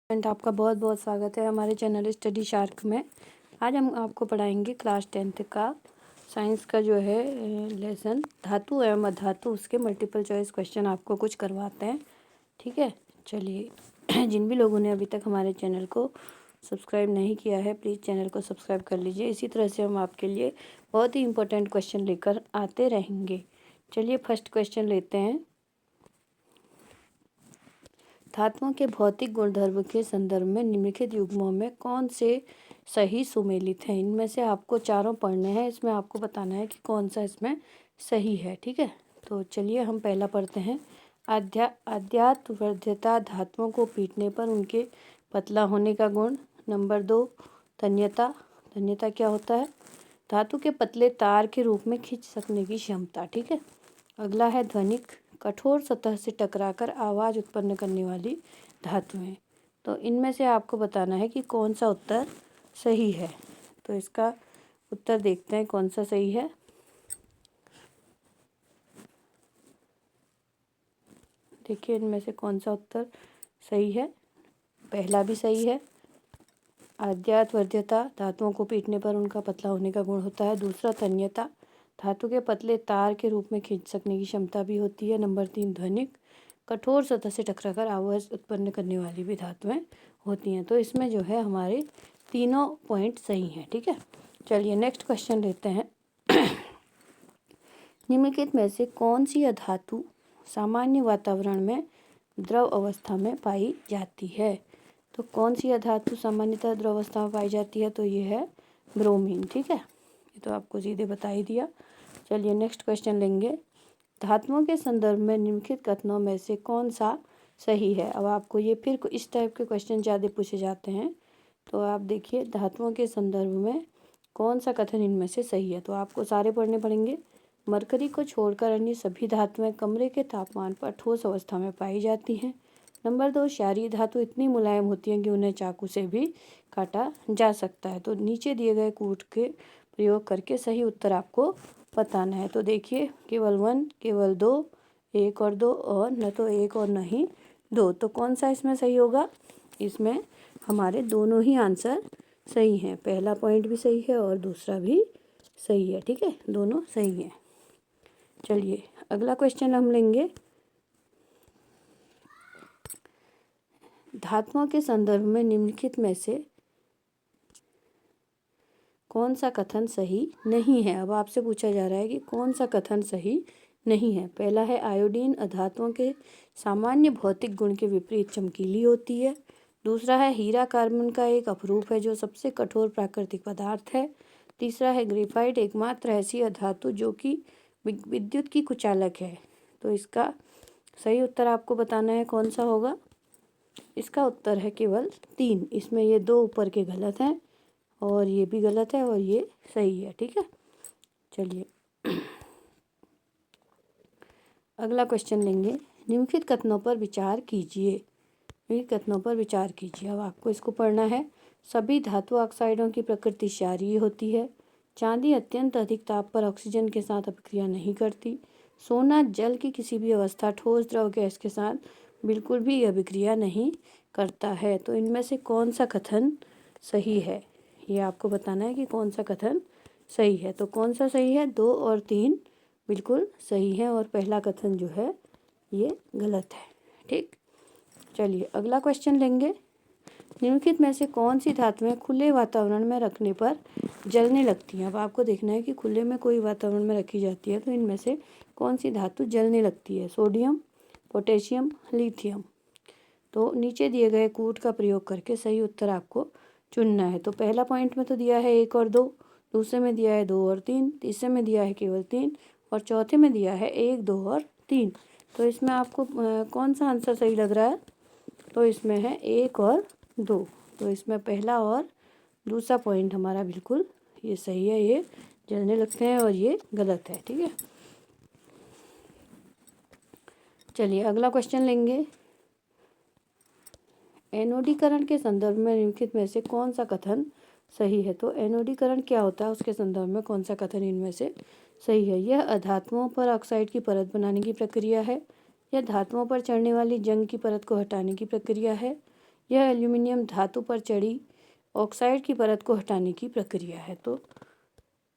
आपका बहुत बहुत स्वागत है हमारे चैनल स्टडी शार्क में। आज हम आपको पढ़ाएंगे क्लास 10th का साइंस का जो है लेसन धातु एवं अधातु, उसके मल्टीपल चॉइस क्वेश्चन आपको कुछ करवाते हैं। ठीक है, चलिए जिन भी लोगों ने अभी तक हमारे चैनल को सब्सक्राइब नहीं किया है, प्लीज़ चैनल को सब्सक्राइब कर लीजिए। इसी तरह से हम आपके लिए बहुत ही इंपॉर्टेंट क्वेश्चन लेकर आते रहेंगे। चलिए फर्स्ट क्वेश्चन लेते हैं। धातुओं के भौतिक गुणधर्म के संदर्भ में निम्नलिखित युग्मों में कौन से सही सुमेलित हैं? इनमें से आपको चारों पढ़ने हैं, इसमें आपको बताना है कि कौन सा इसमें सही है। ठीक है, तो चलिए हम पहला पढ़ते हैं। अद्यात्वर्ध्यता, धातुओं को पीटने पर उनके पतला होने का गुण। नंबर 2, तन्यता। तन्यता क्या होता है? धातु के पतले तार के रूप में खींच सकने की क्षमता। ठीक है, अगला है ध्वनिक, कठोर सतह से टकराकर आवाज़ उत्पन्न करने वाली धातुएं। तो इनमें से आपको बताना है कि कौन सा उत्तर सही है। तो इसका उत्तर देखते हैं कौन सा सही है। देखिए इनमें से कौन सा उत्तर सही है। पहला भी सही है, आद्यात्वर्ध्यता, धातुओं को पीटने पर उनका पतला होने का गुण होता है। दूसरा तन्यता, धातु के पतले तार के रूप में खींच सकने की क्षमता भी होती है। नंबर 3 ध्वनिक, कठोर सतह से टकराकर आवाज़ उत्पन्न करने वाली भी धातुएं होती हैं। तो इसमें जो है हमारे तीनों पॉइंट सही हैं। ठीक है, चलिए नेक्स्ट क्वेश्चन लेते हैं। निम्नलिखित में से कौन सी अधातु सामान्य वातावरण में द्रव अवस्था में पाई जाती है? तो कौन सी अधातु सामान्यतः द्रव अवस्था में पाई जाती है? तो ये है ब्रोमीन। ठीक है, ये तो आपको सीधे बता ही दिया। चलिए नेक्स्ट क्वेश्चन लेंगे। धातुओं के संदर्भ में निम्नलिखित कथनों में से कौन सा सही है? अब आपको ये फिर इस टाइप के क्वेश्चन ज़्यादा पूछे जाते हैं। तो आप देखिए धातुओं के संदर्भ में कौन सा कथन इनमें से सही है। तो आपको सारे पढ़ने पड़ेंगे। मरकरी को छोड़कर अन्य सभी धातुएं कमरे के तापमान पर ठोस अवस्था में पाई जाती हैं। नंबर 2, क्षारीय धातु इतनी मुलायम होती हैं कि उन्हें चाकू से भी काटा जा सकता है। तो नीचे दिए गए कूट के प्रयोग करके सही उत्तर आपको बताना है। तो देखिए केवल 1, केवल 2, 1 और 2, और न तो 1 और न ही 2। तो कौन सा इसमें सही होगा? इसमें हमारे दोनों ही आंसर सही हैं। पहला पॉइंट भी सही है और दूसरा भी सही है। ठीक है, दोनों सही हैं। चलिए अगला क्वेश्चन हम लेंगे। धातुओं के संदर्भ में निम्नलिखित में से कौन सा कथन सही नहीं है? अब आपसे पूछा जा रहा है कि कौन सा कथन सही नहीं है। पहला है आयोडीन अधातुओं के सामान्य भौतिक गुण के विपरीत चमकीली होती है। दूसरा है हीरा कार्बन का एक अपरूप है जो सबसे कठोर प्राकृतिक पदार्थ है। तीसरा है ग्रेफाइट एकमात्र ऐसी अधातु जो कि विद्युत की कुचालक है। तो इसका सही उत्तर आपको बताना है कौन सा होगा। इसका उत्तर है केवल 3। इसमें ये 2 ऊपर के गलत हैं और ये भी गलत है और ये सही है। ठीक है, चलिए अगला क्वेश्चन लेंगे। निम्नलिखित कथनों पर विचार कीजिए। निम्नलिखित कथनों पर विचार कीजिए। अब आपको इसको पढ़ना है। सभी धातु ऑक्साइडों की प्रकृति क्षारीय होती है। चांदी अत्यंत अधिक ताप पर ऑक्सीजन के साथ अभिक्रिया नहीं करती। सोना जल की किसी भी अवस्था ठोस द्रव गैस के साथ बिल्कुल भी अभिक्रिया नहीं करता है। तो इनमें से कौन सा कथन सही है, ये आपको बताना है कि कौन सा कथन सही है। तो कौन सा सही है? 2 और 3 बिल्कुल सही है और पहला कथन जो है ये गलत है। ठीक, चलिए अगला क्वेश्चन लेंगे। निम्नलिखित में से कौन सी धातुएं खुले वातावरण में रखने पर जलने लगती हैं? अब आपको देखना है कि खुले में कोई वातावरण में रखी जाती है तो इनमें से कौन सी धातु जलने लगती है? Sodium, potassium, lithium. तो नीचे दिए गए कूट का प्रयोग करके सही उत्तर आपको चुनना है। तो पहला पॉइंट में तो दिया है 1 और 2, दूसरे में दिया है 2 और 3, तीसरे में दिया है केवल 3 और चौथे में दिया है 1, 2 और 3। तो इसमें आपको कौन सा आंसर सही लग रहा है? तो इसमें है 1 और 2। तो इसमें पहला और दूसरा पॉइंट हमारा बिल्कुल ये सही है, ये जलने लगते हैं और ये गलत है। ठीक है, चलिए अगला क्वेश्चन लेंगे। एनोडीकरण के संदर्भ में निम्नलिखित में से कौन सा कथन सही है? तो एनोडीकरण क्या होता है, उसके संदर्भ में कौन सा कथन इनमें से सही है? यह अधातुओं पर ऑक्साइड की परत बनाने की प्रक्रिया है। यह धातुओं पर चढ़ने वाली जंग की परत को हटाने की प्रक्रिया है। यह एल्यूमिनियम धातु पर चढ़ी ऑक्साइड की परत को हटाने की प्रक्रिया है। तो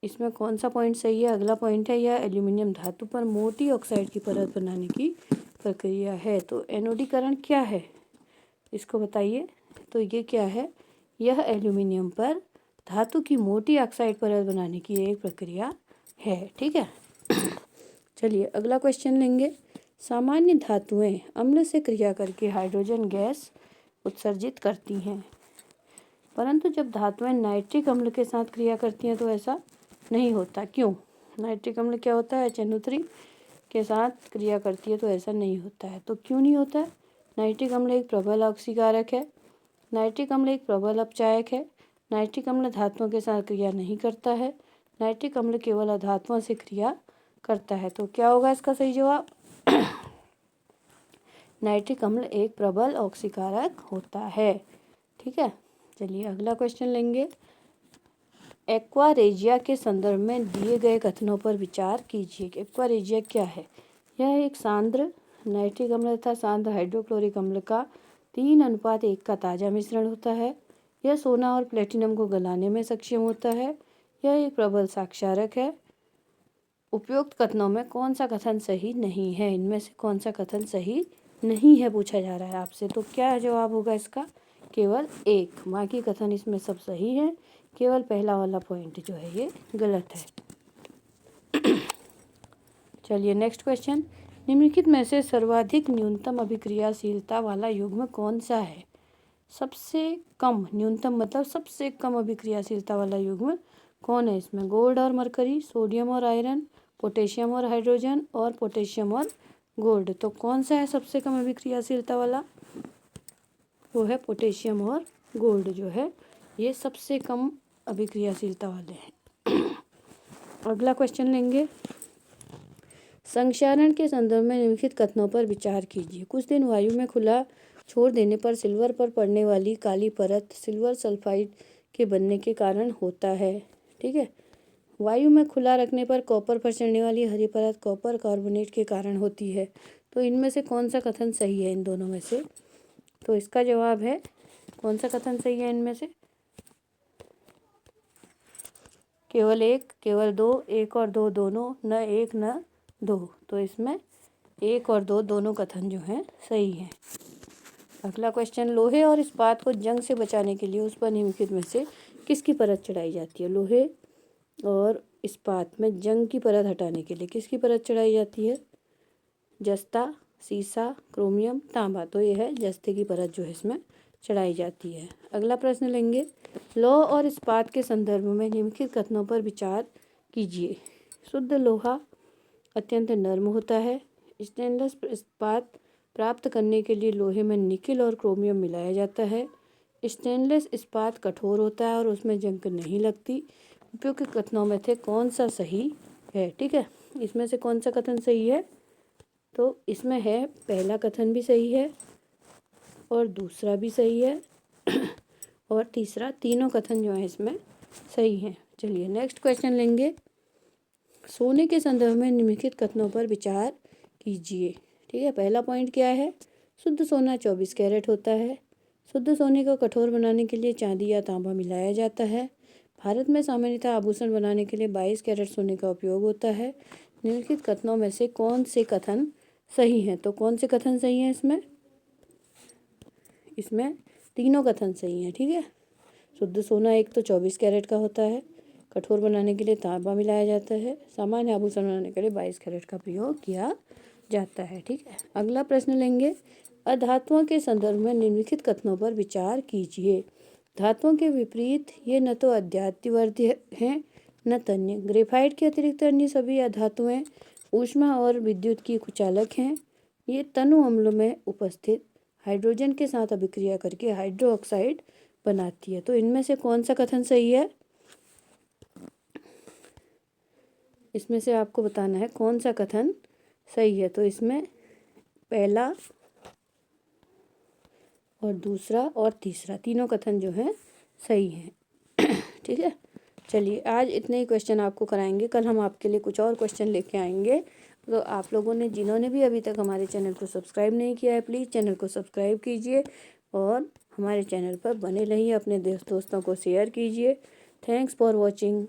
इसमें कौन सा पॉइंट सही है? अगला पॉइंट है, यह एल्यूमिनियम धातु पर मोटी ऑक्साइड की परत बनाने की प्रक्रिया है। तो एनोडीकरण क्या है, इसको बताइए। तो ये क्या है? यह एल्यूमिनियम पर धातु की मोटी ऑक्साइड परत बनाने की एक प्रक्रिया है। ठीक है। चलिए अगला क्वेश्चन लेंगे। सामान्य धातुएं अम्ल से क्रिया करके हाइड्रोजन गैस उत्सर्जित करती हैं, परंतु जब धातुएं नाइट्रिक अम्ल के साथ क्रिया करती हैं तो ऐसा नहीं होता। क्यों? नाइट्रिक अम्ल क्या होता है? HNO3 के साथ क्रिया करती है तो ऐसा नहीं होता है। तो क्यों नहीं होता है? नाइट्रिक अम्ल एक प्रबल ऑक्सीकारक है, नाइट्रिक अम्ल एक प्रबल अपचायक है, नाइट्रिक अम्ल धातुओं के साथ क्रिया नहीं करता है, नाइट्रिक अम्ल केवल अधातुओं से क्रिया करता है। तो क्या होगा इसका सही जवाब? नाइट्रिक अम्ल एक प्रबल ऑक्सीकारक होता है। ठीक है। चलिए अगला क्वेश्चन लेंगे। एक्वारेजिया के संदर्भ में दिए गए कथनों पर विचार कीजिए। एक्वारेजिया क्या है? यह एक सांद्र नाइट्रिक अम्ल तथा सांद्र हाइड्रोक्लोरिक अम्ल का 3:1 का ताज़ा मिश्रण होता है। यह सोना और प्लेटिनम को गलाने में सक्षम होता है। यह एक प्रबल साक्षारक है। उपयुक्त कथनों में कौन सा कथन सही नहीं है? इनमें से कौन सा कथन सही नहीं है पूछा जा रहा है आपसे। तो क्या जवाब होगा इसका? केवल एक। बाकी कथन इसमें सब सही है, केवल पहला वाला पॉइंट जो है ये गलत है। चलिए नेक्स्ट क्वेश्चन। निम्नलिखित में से सर्वाधिक न्यूनतम अभिक्रियाशीलता वाला युग्म कौन सा है? सबसे कम, न्यूनतम मतलब सबसे कम अभिक्रियाशीलता वाला युग्म कौन है इसमें? गोल्ड और मरकरी, सोडियम और आयरन, पोटेशियम और हाइड्रोजन और पोटेशियम और गोल्ड। तो कौन सा है सबसे कम अभिक्रियाशीलता वाला? वो है पोटेशियम और गोल्ड जो है ये सबसे कम अभिक्रियाशीलता वाले हैं। अगला क्वेश्चन लेंगे। संक्षारण के संदर्भ में निम्नलिखित कथनों पर विचार कीजिए। कुछ दिन वायु में खुला छोड़ देने पर सिल्वर पर पड़ने वाली काली परत सिल्वर सल्फाइड के बनने के कारण होता है। ठीक है। वायु में खुला रखने पर कॉपर पर चढ़ने वाली हरी परत कॉपर कार्बोनेट के कारण होती है। तो इनमें से कौन सा कथन सही है इन दोनों में से? तो इसका जवाब है, कौन सा कथन सही है इनमें से? केवल एक, केवल दो, एक और दो दोनों, न एक न दो। तो इसमें एक और दो दोनों कथन जो हैं सही हैं। अगला क्वेश्चन। लोहे और इस्पात को जंग से बचाने के लिए उस पर निम्नलिखित में से किसकी परत चढ़ाई जाती है? लोहे और इस्पात में जंग की परत हटाने के लिए किसकी परत चढ़ाई जाती है? जस्ता, सीसा, क्रोमियम, तांबा। तो ये है जस्ते की परत जो है इसमें चढ़ाई जाती है। अगला प्रश्न लेंगे। लौह और इस्पात के संदर्भ में निम्नलिखित कथनों पर विचार कीजिए। शुद्ध लोहा अत्यंत नर्म होता है। स्टेनलेस इस्पात प्राप्त करने के लिए लोहे में निकेल और क्रोमियम मिलाया जाता है। स्टेनलेस इस्पात कठोर होता है और उसमें जंग नहीं लगती। उपयुक्त कथनों में से कौन सा सही है? ठीक है। इसमें से कौन सा कथन सही है? तो इसमें है पहला कथन भी सही है और दूसरा भी सही है और तीसरा, तीनों कथन जो है इसमें सही हैं। चलिए नेक्स्ट क्वेश्चन लेंगे। सोने के संदर्भ में निम्नलिखित कथनों पर विचार कीजिए। ठीक है। पहला पॉइंट क्या है? शुद्ध सोना 24 कैरेट होता है। शुद्ध सोने को कठोर बनाने के लिए चांदी या तांबा मिलाया जाता है। भारत में सामान्यतः आभूषण बनाने के लिए 22 कैरेट सोने का उपयोग होता है। निम्नलिखित कथनों में से कौन से कथन सही हैं? तो कौन से कथन सही हैं इसमें? इसमें तीनों कथन सही हैं। ठीक है। शुद्ध सोना एक तो 24 कैरेट का होता है, कठोर बनाने के लिए तांबा मिलाया जाता है, सामान्य आभूषण बनाने के लिए 22 कैरेट का प्रयोग किया जाता है। ठीक है। अगला प्रश्न लेंगे। अधातुओं के संदर्भ में निम्नलिखित कथनों पर विचार कीजिए। धातुओं के विपरीत ये न तो अद्यातिवर्ती हैं न तन्य। ग्रेफाइट के अतिरिक्त अन्य सभी अधातुएं ऊष्मा और विद्युत की कुचालक हैं। ये तनु अम्ल में उपस्थित हाइड्रोजन के साथ अभिक्रिया करके हाइड्रो ऑक्साइड बनाती है। तो इनमें से कौन सा कथन सही है? इसमें से आपको बताना है कौन सा कथन सही है। तो इसमें पहला और दूसरा और तीसरा तीनों कथन जो हैं सही हैं। ठीक है। चलिए आज इतने ही क्वेश्चन आपको कराएंगे। कल हम आपके लिए कुछ और क्वेश्चन लेके आएंगे। तो आप लोगों ने, जिन्होंने भी अभी तक हमारे चैनल को सब्सक्राइब नहीं किया है, प्लीज़ चैनल को सब्सक्राइब कीजिए और हमारे चैनल पर बने रहिए, अपने दोस्तों को शेयर कीजिए। Thanks for watching.